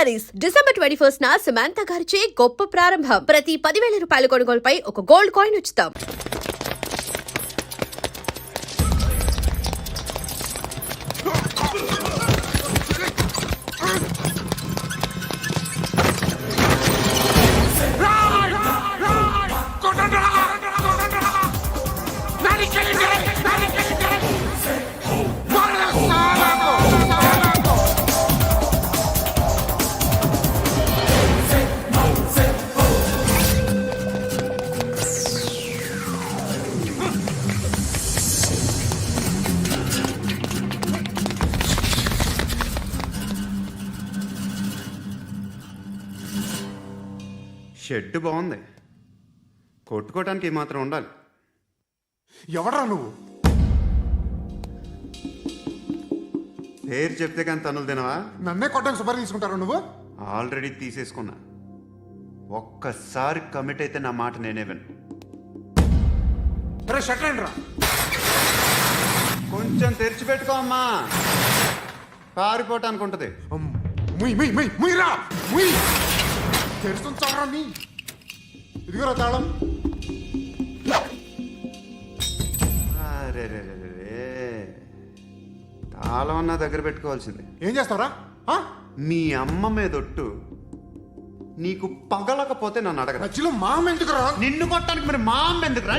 Saris December 21 Samantha గారిచే గొప్ప ప్రారంభం. ప్రతి 10,000 రూపాయల కొనుగోలుపై ఒక గోల్డ్ కాయిన్ ఉచితం. షెడ్ బాగుంది, కొట్టుకోవటానికి ఏమాత్రం ఉండాలి. ఎవడ్రా నువ్వు? పేరు చెప్తే కానీ తనులు తినవా? నన్నే కొట్టడానికి సుపారీ తీసుకుంటారా నువ్వు? ఆల్రెడీ తీసేసుకున్నా. ఒక్కసారి కమిట్ అయితే నా మాట నేనే విను. రే షట్ రా. కొంచెం తెరిచిపెట్టుకో అమ్మా, పారిపోవటానికి ఉంటుంది. ముయ్ ముయ్ ముయ్ ముయ్ రా ముయ్. తెరుస్తుంచావరా నీ. ఇదిగోరా తాళం. అరే తాళం అన్నా దగ్గర పెట్టుకోవాల్సిందే. ఏం చేస్తావరా? మీ అమ్మ మీదొట్టు నీకు పగలకపోతే నన్ను అడగరా. మధ్యలో మామ ఎందుకురా? నిన్ను కొట్టడానికి మరి మా అమ్మ ఎందుకురా?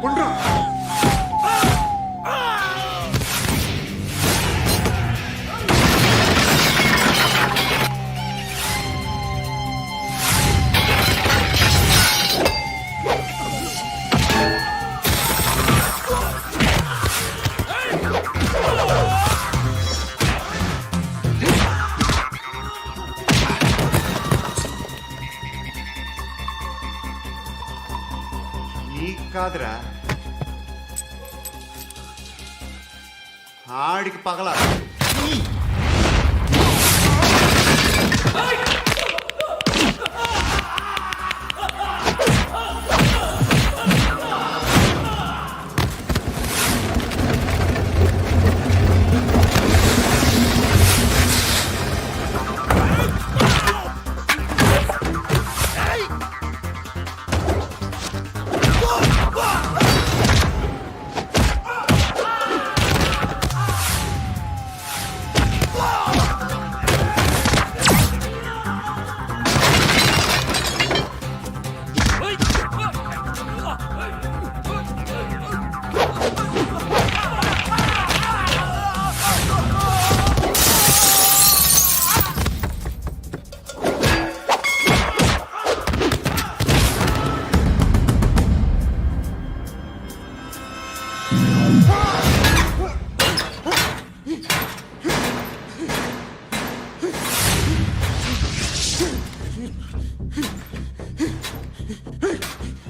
ఉండ్రా. నీకు కాదురా, ఆడికి పగల.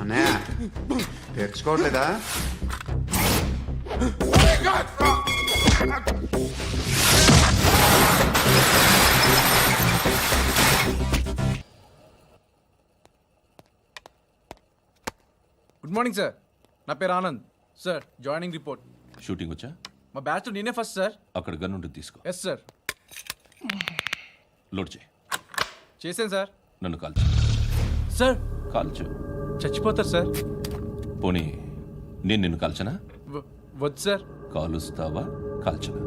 అన్నయ్య తెరుచుకోవట్లేదా? గుడ్ మార్నింగ్ సార్, నా పేరు Anand sir. Joining report. Shooting వచ్చా? మా బ్యాచ్ నేనే ఫస్ట్ సార్. అక్కడ గన్ ఉంటుంది, తీసుకో. Yes sir. లోడ్ చేయి. చేశాను సార్. నన్ను కాల్చు. సార్ కాల్చు. చచ్చిపోతారు సార్. పోనీ నేను నిన్ను కాల్చనా? వద్దు సార్. కాలుస్తావా కాల్చనా?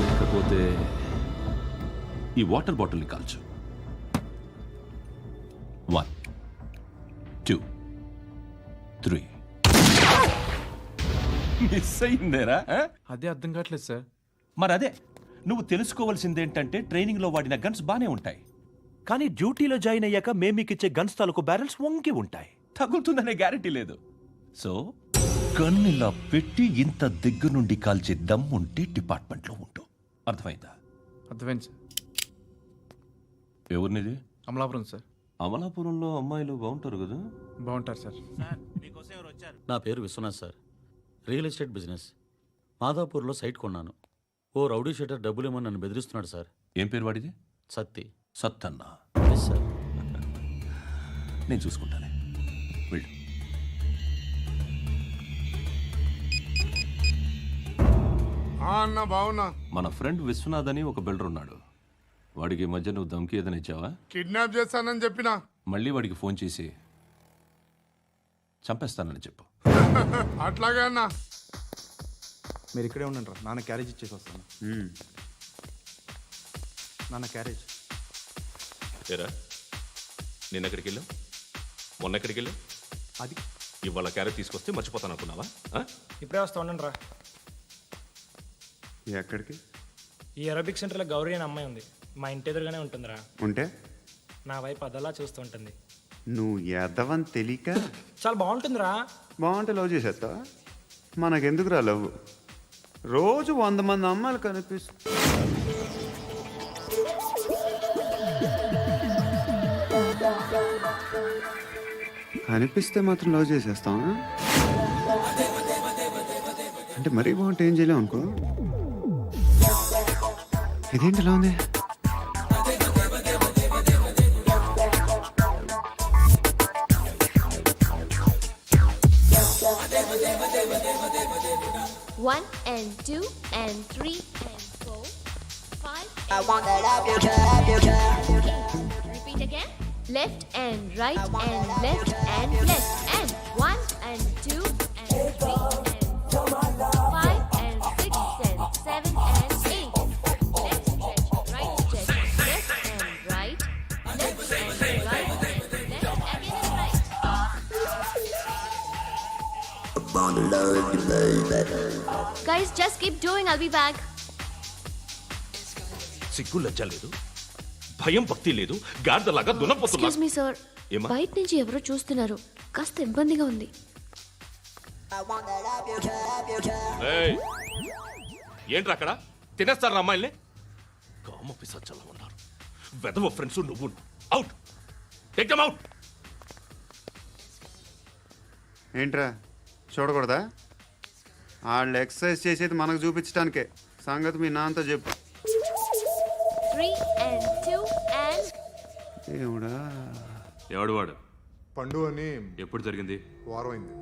లేకపోతే ఈ వాటర్ బాటిల్ని కాల్చు. 1 2 3. మిస్ అయిందేరా? అదే అర్థం కావట్లేదు సార్. మరి అదే నువ్వు తెలుసుకోవాల్సిందేంటంటే ట్రైనింగ్లో వాడిన గన్స్ బానే ఉంటాయి, కానీ డ్యూటీలో జాయిన్ అయ్యాక మేము మీకు ఇచ్చే గన్స్ తాలూకు బ్యారెల్స్ వంగి ఉంటాయి, తగులుతుందనే గ్యారెంటీ లేదు. సో గన్ ఇలా పెట్టి ఇంత దగ్గర నుండి కాల్చే దమ్ ఉంటే డిపార్ట్మెంట్లో ఉంటూ. అర్థమైందా? అర్థమైంది సార్. ఎవరినిది? అమలాపురం సార్. అమలాపురంలో అమ్మాయిలు బాగుంటారు కదా? బాగుంటారు సార్. నా పేరు Vishwanath sir. Real estate business. మాదాపూర్లో సైట్ కొన్నాను. ఓ రౌడీ షీటర్ డబ్బులు ఇవ్వమని నన్ను బెదిరిస్తున్నాడు సార్. ఏం పేరు వాడిది? సత్తి. సత్తన్నా. Yes sir. నేను చూసుకుంటానే, వెళ్ళు. అన్న బావున్నా. మన ఫ్రెండ్ విశ్వనాథ్ అని ఒక బిల్డర్ ఉన్నాడు. వాడికి ఈ మధ్య నువ్వు ధమ్కి ఏదైనా ఇచ్చావా? కిడ్నాప్ చేస్తానని చెప్పినా. మళ్ళీ వాడికి ఫోన్ చేసి చంపేస్తానని చెప్పు. అట్లాగే అన్నా. మీరు ఇక్కడే ఉండండి రా, నాన్న క్యారేజ్ ఇచ్చేసి వస్తాను. నాన్న క్యారేజ్. ఏరా, నిన్న ఎక్కడికి వెళ్ళావు? మొన్న ఎక్కడికి వెళ్ళావు? అది ఇవాళ క్యారెట్ తీసుకొస్తే మర్చిపోతాను అనుకున్నావా? ఇప్పుడే వస్తా ఉండండి రా. ఎక్కడికి? ఈ అరబిక్ సెంటర్లో గౌరీ అనే అమ్మాయి ఉంది, మా ఇంటి ఎదురుగానే ఉంటుందిరా. ఉంటే నా వైపు అదలా చూస్తూ ఉంటుంది. నువ్వు ఎద్దవని తెలియక చాలా బాగుంటుందిరా. బాగుంటే లవ్ చేసేస్తావా? మనకెందుకురా లవ్? రోజు 100 మంది అమ్మాయిలు కనిపిస్తే మాత్రం లవ్ చేసేస్తావా? అంటే మరీ బాగుంటే ఏం చేయలేవు అనుకో. ఇదేంటి ఇలా ఉంది? One and two and three and four, five. I want that up your job. Repeat again. Left and right and left and left and one and two and three and four, five and six and seven and eight. Left stretch, right stretch, left and right, left and right, left again and right. Guys, just keep doing. I'll be back. సిగ్గు లజ్జ లేదు, భయం భక్తి లేదు, గాడిదలాగా దున్నపోతున్నా. Excuse me, sir. ఏమ్మా? బయట నుంచి ఎవరో చూస్తున్నారు, కాస్త ఇబ్బందిగా ఉంది. I want that up your job. ఏయ్, ఏంట్రా అక్కడ తినేస్తారు అమ్మాయిల్ని? కామ పిశాచాలా ఉన్నారు. వెదవ ఫ్రెండ్స్ నువ్వు. Out, take them out. ఏంట్రా చూడకూడదా? వాళ్ళు ఎక్సర్సైజ్ చేసేది మనకు చూపించడానికే. సంగతి మీ నాన్నతో చెప్పు. 3 and 2 and దేవుడా. ఎవడు వాడు? పండు అని ఎప్పుడు జరిగింది? వారం అయింది.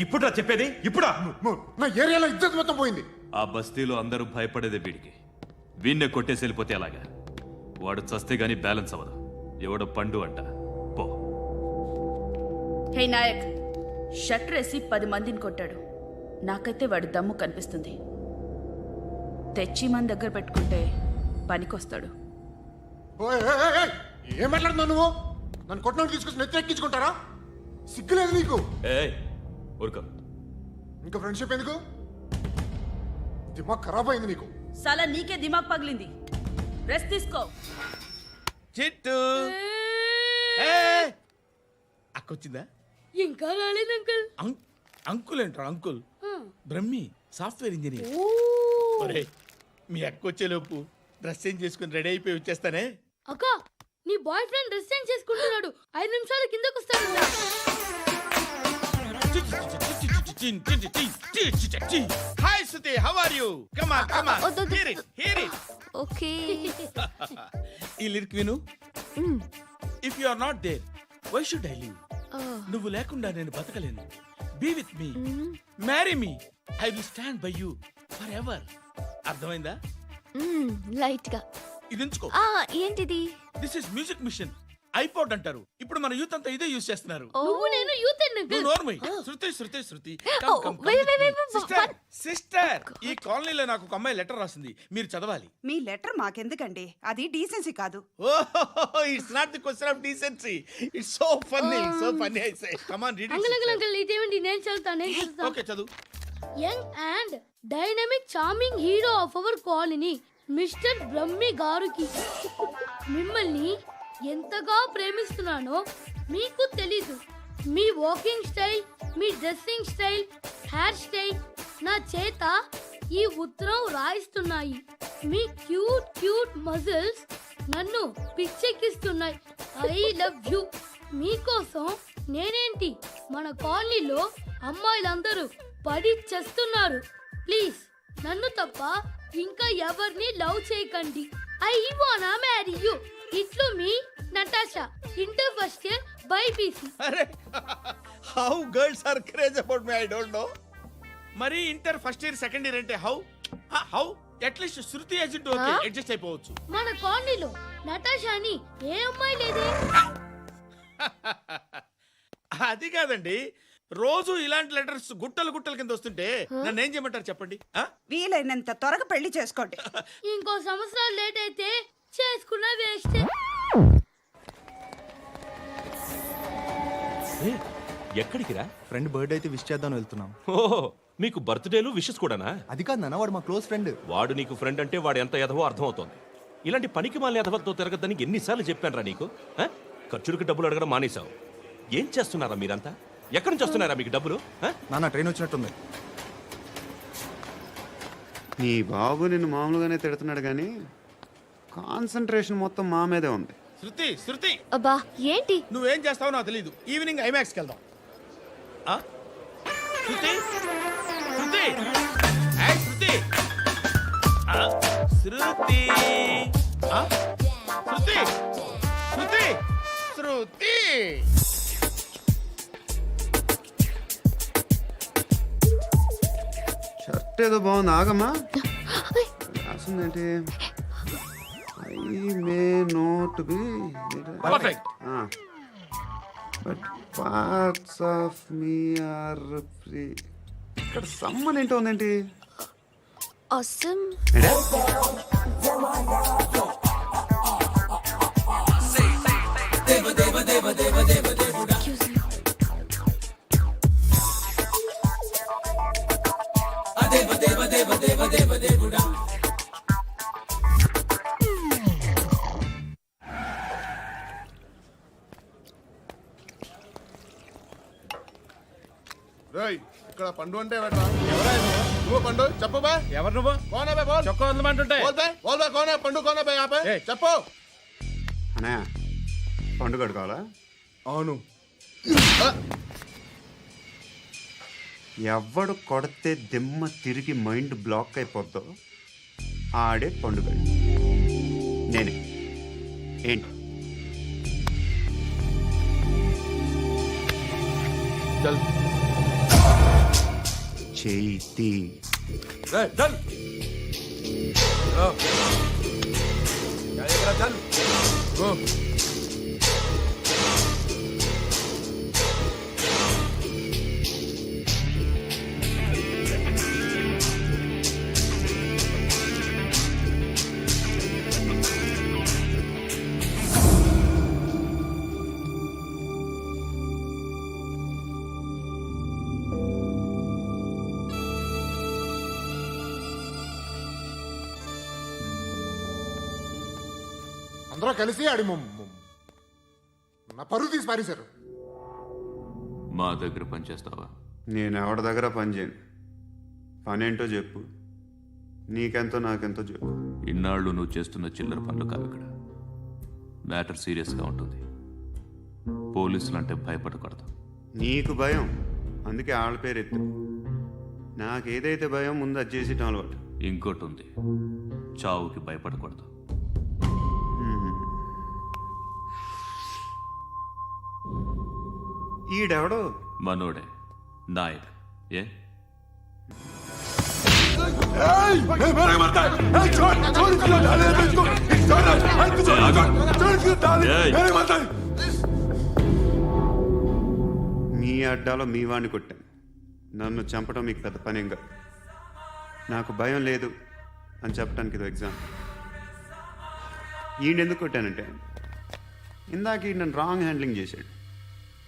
ఇప్పుడా చెప్పేది? ఇప్పుడా? నా ఏరియాలో ఇజ్జత్ మొత్తం పోయింది. ఆ బస్తీలో అందరూ భయపడేదే వీడికి. వీణ్ణే కొట్టేసి వెళ్ళిపోతే అలాగా. వాడు చస్తే గానీ బ్యాలెన్స్ అవ్వదు. ఎవడో పండు అంట. పో. హే నాయక్, షట్టర్ వేసి 10 మందిని కొట్టాడు. నాకైతే వాడి దమ్ము కనిపిస్తుంది. తెచ్చి మన దగ్గర పెట్టుకుంటే పనికొస్తాడు. ఓయ్, ఏయ్, ఏయ్, ఏయ్, ఏం మాట్లాడుతున్నావు నువ్వు? నన్ను కొట్టడానికి తీసుకొచ్చి నెత్తి ఎక్కించుకుంటారా? సిగ్గులేదు నీకు? ఏయ్, ఊరుకో. ఇంకా ఫ్రెండ్షిప్ ఎందుకు? దిమాగ్ ఖరాబ్ అయింది నీకు. సలా నీకే దిమాగ్ పగిలింది. రెస్ట్ తీసుకో. చిట్టు అక్కొచ్చిందా? ఇంకా రాలేదు అంకుల్. అంకుల్ ఏంట్రా అంకుల్? Brahmi software engineer. ఒరేయ్, మీ అక్కొచ్చేలోపు డ్రెస్ చేంజ్ చేసుకుని రెడీ అయిపోయి వచ్చేస్తానే. అక్క, నీ బాయ్ ఫ్రెండ్ డ్రెస్ చేంజ్ చేసుకుంటున్నాడు. 5 నిమిషాలు కిందకు వస్తాడు. Hi Suti, how are you? Come on come on, hear it hear it. Okay. ఈ లిరిక్ విను. If you are not there, why should I live? నువ్వు లేకుండా నేను బతకలేను. Be with me, marry me, I will stand by you forever. అర్థమైందా? Light గా. ఇది ఉంచుకో. ఏంటిది? This is music machine. IPod అంటారు. ఇప్పుడు మన యూత్ అంతా ఇదే యూజ్ చేస్తున్నారు. నువ్వు నేను యూత్ నువ్వు నోర్మై. శృతి శృతి శృతి. సిస్టర్, ఈ కాలనీలో నాకు ఒక అమ్మాయి లెటర్ రాసింది, మీరు చదవాలి. మీ లెటర్ మాకెందుకండి? అది డీసెన్సీ కాదు. ఓహో, it's not the question of decency. It's so funny, so funny. I say come on read it. Uncle ఇదేంటి? నేను చదువుతాను. ఓకే, చదువు. Young and dynamic charming hero of our colony mister Brahmi గారికి మిమ్మల్ని ఎంతగా ప్రేమిస్తున్నానో మీకు తెలీదు. మీ వాకింగ్ స్టైల్, మీ డ్రెస్సింగ్ స్టైల్, హెయిర్ స్టైల్ నా చేత ఈ ఉత్తరం రాయిస్తున్నాయి. మీ క్యూట్ క్యూట్ మజిల్స్ నన్ను పిచ్చెక్కిస్తున్నాయి. I love you. మీకోసం నేనేంటి, మన కాలనీలో అమ్మాయిలందరూ పడి చేస్తున్నారు. ప్లీజ్ నన్ను తప్ప ఇంకా ఎవరిని లవ్ చేయకండి. ఐ వానా మ్యారీ యు. ఇట్లు మీ Natasha, inter first year BiPC. అరే how girls are craze about me I don't know. మరి inter first year second year అంటే how how at least Shruti agent okay adjust అయిపోవచ్చు. మన కాలనీలో నటాషా అని ఏ అమ్మాయి లేదే. అది కాదండి, రోజు ఇలాంటి లెటర్స్ గుట్టలు గుట్టల కింద వస్తుంటే నన్ను ఏం చేయమంటారు చెప్పండి? వీలైనంత త్వరగా పెళ్లి చేసుకోండి. ఇంకో సంవత్సరాలు లేట్ అయితే చేసుకున్న వేస్ట్. ఎక్కడికి రా? ఫ్రెండ్ బర్త్డే అయితే విష్ చేద్దాం వెళ్తున్నాం. ఓహో, మీకు బర్త్డేలు విషెస్ కూడానా? అది కాదు నాన్న, వాడు మా క్లోజ్ ఫ్రెండ్. వాడు నీకు ఫ్రెండ్ అంటే వాడు ఎంత ఎదవో అర్థమవుతోంది. ఇలాంటి పనికి మాలిన ఎదవతో తిరగద్దని ఎన్నిసార్లు చెప్పానురా నీకు? ఆ? ఖర్చులకు డబ్బులు అడగడం మానేశావు. ఏం చేస్తున్నారా మీరంతా? ఎక్కడి నుంచి వస్తున్నారా మీకు డబ్బులు? ఆ? నాన్న ట్రైన్ వచ్చినట్టుంది. నీ బాబు నిన్ను మామూలుగానే తిడుతున్నాడు కానీ కాన్సన్ట్రేషన్ మొత్తం మా మీదే ఉంది. శృతి శృతి అబ్బా ఏంటి? నువ్వేం చేస్తావో నాకు తెలియదు. ఈవినింగ్ ఐమాక్స్కి వెళ్దాం. శృతి శృతి ఏయ్ శృతి శృతి శృతి శృతి శృతి. షర్ట్ ఏదో బాగుంది, ఆగమ్మా. రాసిందేంటి? I may not be perfect. But parts of me are free. ఇక్కడ సమ్మన్ ఏంటో ఉందేంటి? Awesome. ఇక్కడ పండు అంటే నువ్వు పండు చెప్పు బా. ఎవరు నువ్వు? కోనా బే బోల్. చొక్కా వదలమంటుంటే బోల్ బే బోల్ బే కోనా పండు కోనా బే ఆపే ఏయ్. చెప్పు. అనే పండు కట్టుకోవాలా? అవును. ఎవడు కొడితే దిమ్మ తిరిగి మైండ్ బ్లాక్ అయిపోద్దో ఆడే పండుగ. నేనే. ఏంటి? చల్ చేతి చల్ చల్ గో. అందరూ కలిసి ఆడి నా పరువు తీసి పారేశారు. మా దగ్గర పనిచేస్తావా? నేను ఎవరి దగ్గర పని చేయను. పనేంటో చెప్పు. నీకెంతో నాకెంతో చెప్పు. ఇన్నాళ్ళు నువ్వు చేస్తున్న చిల్లర పనులు కావు ఇక్కడ. మ్యాటర్ సీరియస్గా ఉంటుంది. పోలీసులు అంటే భయపడకూడదు. నీకు భయం, అందుకే ఆళ్ళ పేరు ఎత్తు. నాకేదైతే భయం ముందు అది చేసేటం అలవాటు. ఇంకోటి ఉంది, చావుకి భయపడకూడదు. ఈడెవడో మనోడే నాయక్. ఏ మీ అడ్డాలో మీ వాడిని కొట్టాను. నన్ను చంపడం మీకు పెద్ద పనేంగా. నాకు భయం లేదు అని చెప్పడానికి ఇది ఎగ్జామ్. ఈయనెందుకు కొట్టానంటే ఇందాక ఈ నన్ను రాంగ్ హ్యాండ్లింగ్ చేశాడు.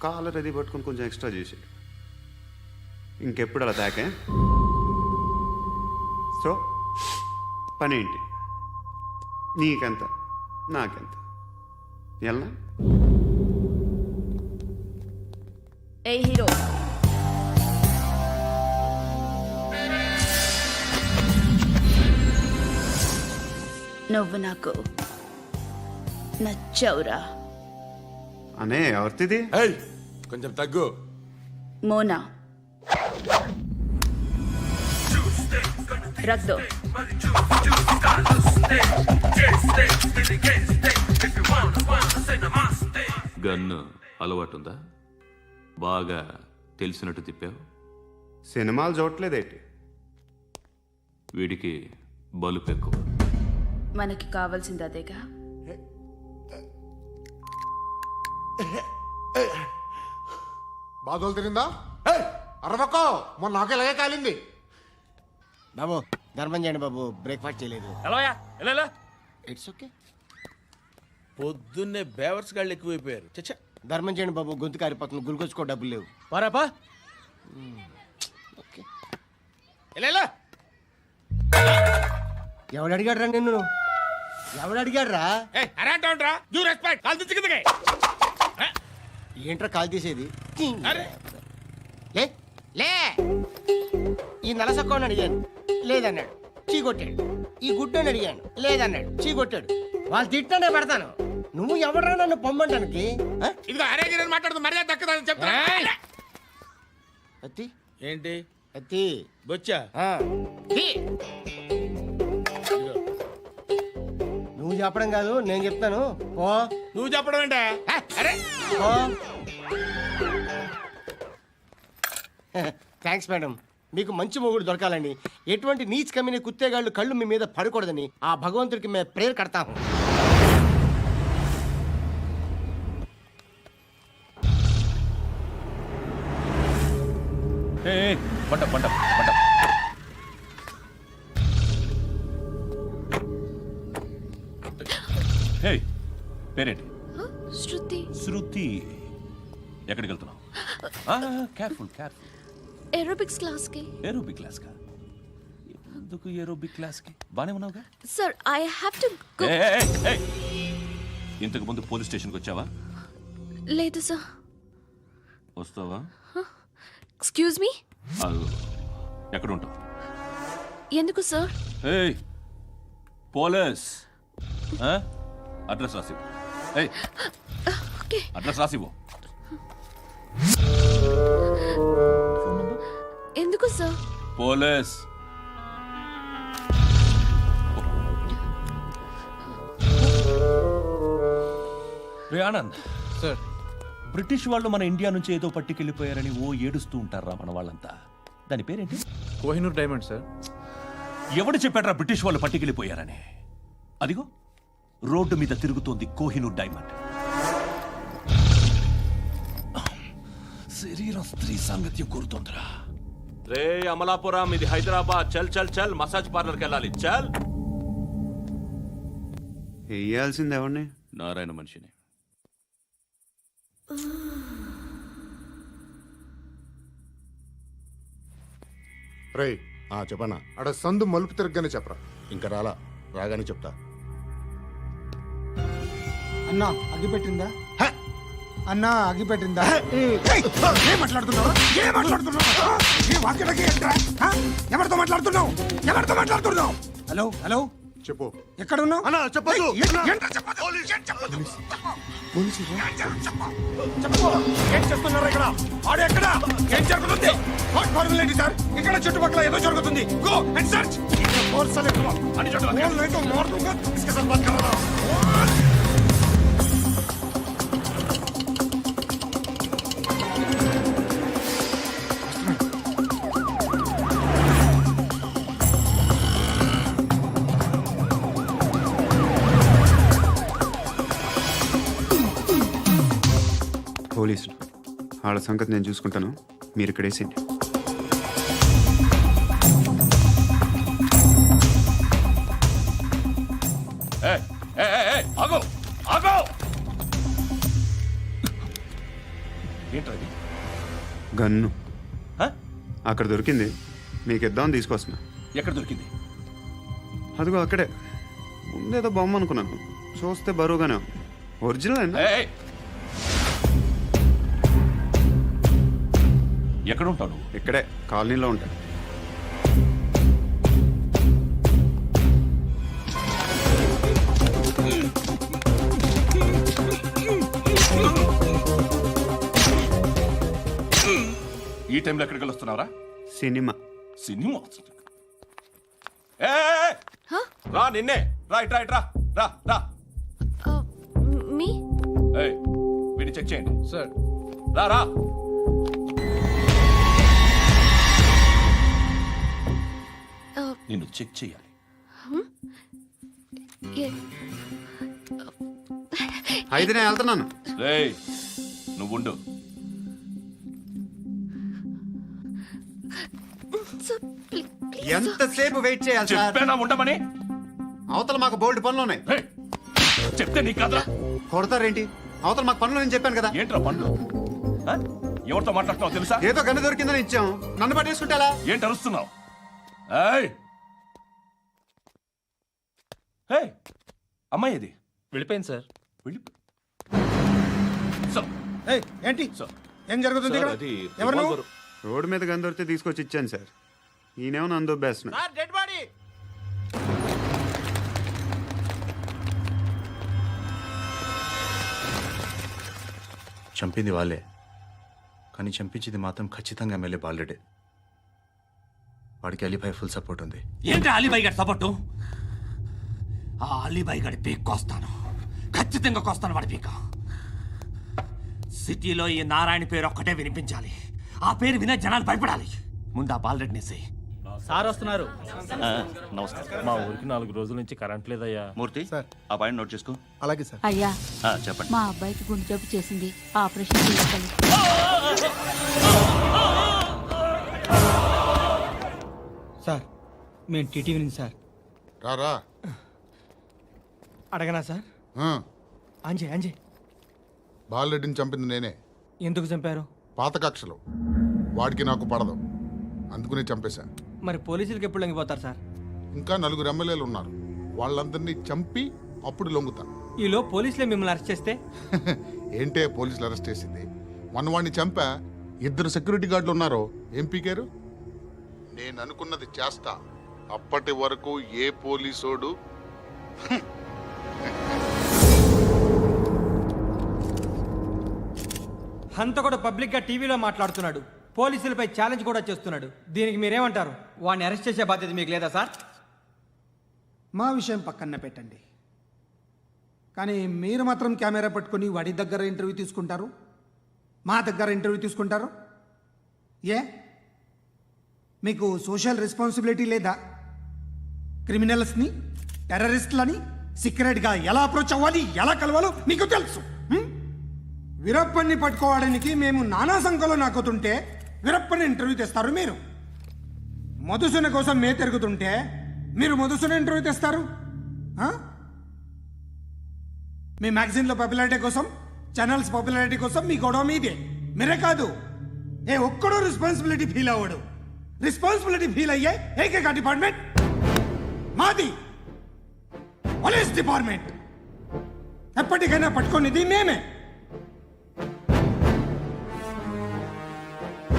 కాలర్ అది పట్టుకొని కొంచెం ఎక్స్ట్రా చేశాడు. ఇంకెప్పుడు అలా తాకే. సో పనేంటి? నీకెంత నాకెంత ఎలా? ఏ హీరో, నువ్వు నాకు నచ్చవురా. అనే ఎవరిది? కొంచెం తగ్గు. మోనా. रख दो। గన్ను అలవాటుందా? బాగా తెలిసినట్టు తిప్పావు. సినిమాలు చూడట్లేదేంటి? వీడికి బలుపు ఎక్కువ. మనకి కావాల్సింది అదేగా. బాధలు తిరిందా? అరవకో, మొన్న నాకు ఇలాగే కాలింది. బాబు ధర్మం చేయండి బాబు, బ్రేక్ఫాస్ట్ చేయలేదు. ఎలా ఇట్స్ ఓకే. పొద్దున్నే బేవర్స్ గాళ్ళు ఎక్కువైపోయారు. చచ్చా, ధర్మం చేయండి బాబు, గొంతు కారిపోతుంది, గురికొచ్చుకో డబ్బులు లేవు. పారాపా. ఓకే. ఎలా ఎవడు అడిగాడు రా నిన్ను? ఎవడు అడిగాడు రా? అరేంటా యూ రెస్పెక్ట్ కాల్ తెచ్చి కిందకి. ఏంట్రా కాల్ తీసేది? అరే లే లే. ఈ నలసక్కని అడిగాను, లేదన్నాడు, చీ కొట్టాడు. ఈ గుడ్డని అడిగాను, లేదన్నాడు, చీ కొట్టాడు. వాళ్ళు తిట్టానే పడతాను. నువ్వు ఎవడరా నన్ను పొమ్మంటానికి? ఇదిగో అరే గిరని మాట్లాడుతూ మర్యాద దక్కదని చెప్తా. అత్తి ఏంటి అత్తి బొచ్చా? తీ. నువ్వు చెప్పడం కాదు, నేను చెప్తాను. ఓ నువ్వు చెప్పడం ఏంటే? అరే ఓ థ్యాంక్స్ మేడం. మీకు మంచి మొగుడు దొరకాలని, ఎటువంటి నీచ్ కమ్మిన కుత్తేగాళ్ళు కళ్ళు మీ మీద పడకూడదని ఆ భగవంతుడికి మేము ప్రేయర్ కడతాము. పంట పంట పంట. హే, పేరేంటి? శృతి. శృతి. ఎక్కడికి వెళ్తున్నావు? Careful careful. ఏరోబిక్స్ క్లాస్ కి. ఏరోబిక్ క్లాస్ కా? ఎందుకు ఏరోబిక్ క్లాస్ కి? బానే ఉన్నావుగా? Sir I have to go. ఇంతకు ముందు పోలీస్ స్టేషన్కి వచ్చావా? లేదు సార్. వస్తావా? Excuse me. ఎక్కడ ఉంటావు? ఎందుకు సార్? ఏయ్ పోలీస్, అడ్రస్ రాసివ్వు. ఏయ్ ఓకే. అడ్రస్ రాసివ్వు. ఎందుకు సార్? పోలీస్. రే ఆనంద్ సార్. బ్రిటిష్ వాళ్ళు మన ఇండియా నుంచి ఏదో పట్టుకెళ్ళిపోయారని ఓ ఏడుస్తూ ఉంటారా మన వాళ్ళంతా. దాని పేరేంటి? Kohinoor diamond sir. ఎవడు చెప్పాడ్రా బ్రిటిష్ వాళ్ళు పట్టుకెళ్ళిపోయారని? అదిగో రోడ్డు మీద తిరుగుతోంది కోహినూర్ డైమండ్. శరీరం స్త్రీ సాంగత్యం కోరుతోందిరా. రే అమలాపురం, ఇది హైదరాబాద్. చల్ చల్ చల్, మసాజ్ పార్లర్కి వెళ్ళాలి. చల్. వేయాల్సింది ఎవరిని? నారాయణ మనిషిని. రే చెప్పనా? అడ సందు మలుపు తిరగగానే చెప్పరా. ఇంకా రాగానే చెప్తా. అన్నా అగ్గి పెట్టిందా? అన్నా అగ్గి పెట్టిందా? ఏం మాట్లాడుతున్నావు? ఏం మాట్లాడుతున్నావు? ఎవరితో మాట్లాడుతున్నావు? ఎవరితో మాట్లాడుతున్నావు? హలో హలో, చెప్పు. ఎక్కడ ఉన్నావు? అన్నా చెప్పదు. ఏం చేస్తున్నారు ఇక్కడ? ఆడు ఎక్కడ? ఏం జరుగుతుంది? వాట్ ఫార్మల్ ఏంటి సార్? ఇక్కడ చుట్టుపక్కల ఏదో జరుగుతుంది. Go and search. అని పోలీసులు వాళ్ళ సంగతి నేను చూసుకుంటాను, మీరు ఇక్కడ వేసేయండి. ఆగో ఆగో. ఏంటది? గన్ను అక్కడ దొరికింది, మీకు ఇద్దామని తీసుకొస్తున్నా. ఎక్కడ దొరికింది? అదిగో అక్కడే. ముందేదో బొమ్మ అనుకున్నాను, చూస్తే బరువుగానే ఉంది. ఒరిజినల్ అండి. ఎక్కడ ఉంటావు నువ్వు? ఇక్కడే కాలనీలో ఉంటాను. ఈ టైంలో ఎక్కడికి వస్తున్నావురా? సినిమా. సినిమా? రా నిన్నే రా ఇట్రా ఇట్రా రా రా మీ ఏయ్ వీడిని చెక్ చేయండి సార్ రా రా నిన్ను చెక్ చేయాలి అయితే నేను వెళ్తున్నాను. రేయ్ నువ్వుండు ఎంతసేపు వెయిట్ చేయాలి సార్? చెప్పేనా ఉండమని అవతల మాకు బోల్డ్ పనులు ఉన్నాయి. రేయ్, చెప్తే నీకు కదరా కొడతారేంటి? అవతల మాకు పనులు నేను చెప్పాను కదా. ఏంట్రా పండ్లు ఆ? ఎవరితో మాట్లాడుతున్నావు తెలుసా? ఏదో గన్ను దొరికిందని ఇచ్చాం, నన్ను పట్టేసుకుంటా. ఏంటి అరుస్తున్నావు? ఏయ్ ఏయ్, అమ్మాయి ఇది వెళ్ళిపోయింది సార్. వెళ్ళి సార్, ఏంటి సార్, ఏం జరుగుతుంది ఇక్కడ? అది ఎవరు నువ్వు? రివాల్వర్. రోడ్డు మీద గన్ను దొరికితే తీసుకొచ్చి ఇచ్చాను సార్. ఈయనేమో నన్ను దొబ్బేస్తున్నా. Dead body. చంపింది వాళ్ళే, కానీ చంపించింది మాత్రం ఖచ్చితంగా ఎమ్మెల్యే బాలుడే. వాడికి అలీభాయ్ ఫుల్ సపోర్ట్ ఉంది. ఏంటి అలీబాయి గారి సపోర్టు? ఆ అలీబాయి గారి పీక్ కోస్తాను, ఖచ్చితంగా కోస్తాను వాడి పీక. సిటీలో ఈ నారాయణ పేరు ఒక్కటే వినిపించాలి. ఆ పేరు వినే జనాలు భయపడాలి. ముందు ఆ బాలరెడ్డిని వేసేయ్. సార్ వస్తున్నారు. నమస్కారం. మా ఊరికి 4 రోజుల నుంచి కరెంట్ లేదయ్యా. మూర్తి ఆ పాయింట్ నోట్ చేసుకో. అలాగే సార్. అయ్యా, చెప్పండి. మా అబ్బాయికి గుండె జబ్బు చేసింది, ఆపరేషన్ చేయాలి. సార్ మేము టీటీవీ నుంచి సార్. రారా. అడగనా సార్? అంజయ్ బాలరెడ్డిని చంపింది నేనే. ఎందుకు చంపారు? పాత కక్షలు. వాడికి నాకు పడదు, అందుకునే చంపేశా. మరి పోలీసులకు ఎప్పుడు లొంగిపోతారు సార్? ఇంకా 4 ఎమ్మెల్యేలు ఉన్నారు, వాళ్ళందరినీ చంపి అప్పుడు లొంగుతా. ఈలో పోలీసులే మిమ్మల్ని అరెస్ట్ చేస్తే? ఏంటే పోలీసులు అరెస్ట్ చేసింది? మొన్న వాడిని చంపా, 2 సెక్యూరిటీ గార్డులు ఉన్నారు, ఏం పీకారు? నేను అనుకున్నది చేస్తా. అప్పటి వరకు ఏ పోలీసోడు హంత కూడా పబ్లిక్ గా టీవీలో మాట్లాడుతున్నాడు, పోలీసులపై ఛాలెంజ్ కూడా చేస్తున్నాడు. దీనికి మీరేమంటారు? వాడిని అరెస్ట్ చేసే బాధ్యత మీకు లేదా సార్? మా విషయం పక్కన పెట్టండి, కానీ మీరు మాత్రం కెమెరా పట్టుకొని వాడి దగ్గర ఇంటర్వ్యూ తీసుకుంటారు, మా దగ్గర ఇంటర్వ్యూ తీసుకుంటారు. ఏ మీకు సోషల్ రెస్పాన్సిబిలిటీ లేదా? క్రిమినల్స్ని, టెర్రరిస్టులని సీక్రెట్గా ఎలా అప్రోచ్ అవ్వాలి, ఎలా కలవాలో మీకు తెలుసు. వీరప్పన్ని పట్టుకోవడానికి మేము నానా సంఖ్యలో నాకుతుంటే వీరప్పని ఇంటర్వ్యూ తెస్తారు మీరు. మధుసూన కోసం మే తిరుగుతుంటే మీరు మధుసూన ఇంటర్వ్యూ తెస్తారు. మీ మ్యాగజైన్లో పాపులారిటీ కోసం, ఛానల్స్ పాపులారిటీ కోసం మీ గొడవ మీదే. మీరే కాదు, ఏ ఒక్కడో రెస్పాన్సిబిలిటీ ఫీల్ అవ్వడు. రెస్పాన్సిబిలిటీ ఫీల్ అయ్యే ఏకైక డిపార్ట్మెంట్ మాది, పోలీస్ డిపార్ట్మెంట్. ఎప్పటికైనా పట్టుకునేది మేమే.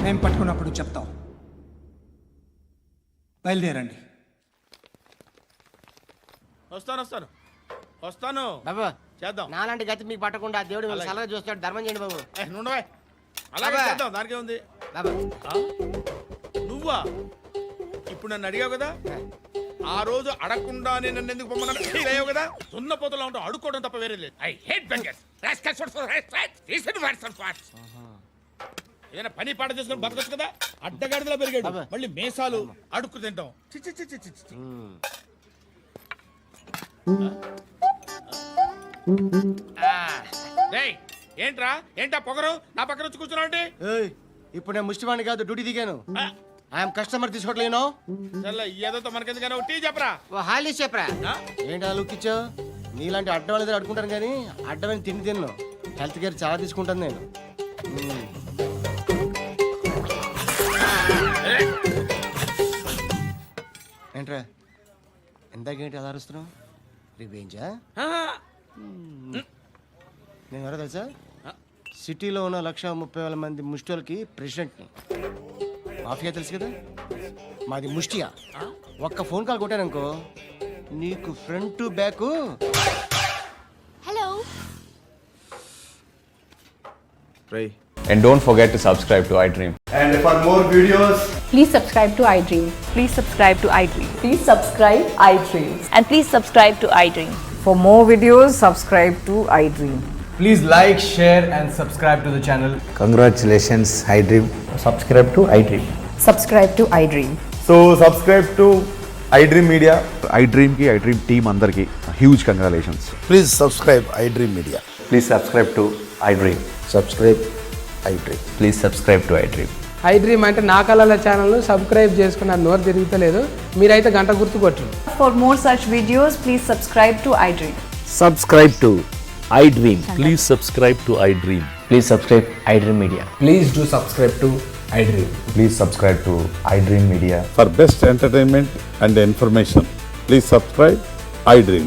మేము పట్టుకున్నప్పుడు చెప్తాం. బయలుదేరండి. వస్తాను బాబు చేద్దాం. నాలాంటి గతి మీకు పట్టకుండా దేవుడు మిమ్మల్ని సలహా చూస్తాడు. ధర్మం చేయండి బాబు. నుండవే అలాగే బాబా. చేద్దాం, దానికే ఉంది. బాబు నువ్వా ఇప్పుడు నన్ను అడిగావు కదా, ఆ రోజు అడగకుండా నేను నన్ను ఎందుకు పొమ్మన్నాను ఫీల్ అయ్యావు కదా. సున్న పోతలా ఉంటావు, అడుక్కోవడం తప్ప వేరే లేదు. I hate bangers. ఏదైనా పని పాట చేసుకుని బతకొచ్చు కదా. అడ్డగాడిదలా పెరిగాడు, మళ్ళీ మేసాలు అడుక్కు తింటాం. చి చి చి చి చి చి. డేయ్, ఏంట్రా ఏంటా పొగరు నా పక్కన వచ్చి కూర్చున్నావు అంటే? ఇప్పుడు నేను ముష్టివాణి కాదు, డ్యూటీ దిగాను. ఐఎమ్ కస్టమర్ తీసుకోవట్లేను. ఏదో మనకెందుకైనా టీ చెప్పరా. ఓ హాలీ చెప్పరా. ఏంటి ఆ లుక్ ఇచ్చావు? నీలాంటి అడ్డం వాళ్ళ దగ్గర అడుకుంటాను, కానీ అడ్డమైన తిండి తిన్ను. హెల్త్ కేర్ చాలా తీసుకుంటాను నేను. ఏంట్రా ఎందాకేంటి అలా అరుస్తున్నావు? రివేంజా? నేను ఎవరో తెలుసా? సిటీలో ఉన్న 130,000 మంది ముష్టిలకి ప్రెసిడెంట్ని. మాఫియా తెలుసు కదా, మాది ముష్టియా. ఒక్క ఫోన్ కాల్ కొట్టాననుకో, నీకు ఫ్రంట్ టు బ్యాక్. హలో రేయ్ And don't forget to subscribe to iDream. And for more videos, Please subscribe to iDream. Please subscribe to iDream. Please subscribe iDream. And please subscribe to iDream. For more videos, subscribe to iDream. Please like, share and subscribe to the channel. Congratulations, iDream. Subscribe to iDream. Subscribe to iDream. So, subscribe to iDream Media. iDream ki iDream team andarki huge congratulations. Please subscribe iDream media. Please subscribe to iDream. Subscribe iDream. Please subscribe to iDream. iDream అంటే నా కళల channel subscribe చేసుకున్న నోరు తిరుగుతలేదు. మీరైతే గంట గుర్తు కొట్టండి. For more such videos, please subscribe to iDream. Subscribe to iDream. Please subscribe to iDream. Please subscribe iDream Media. Please do subscribe to iDream. Please subscribe to iDream Media. For best entertainment and information please subscribe iDream.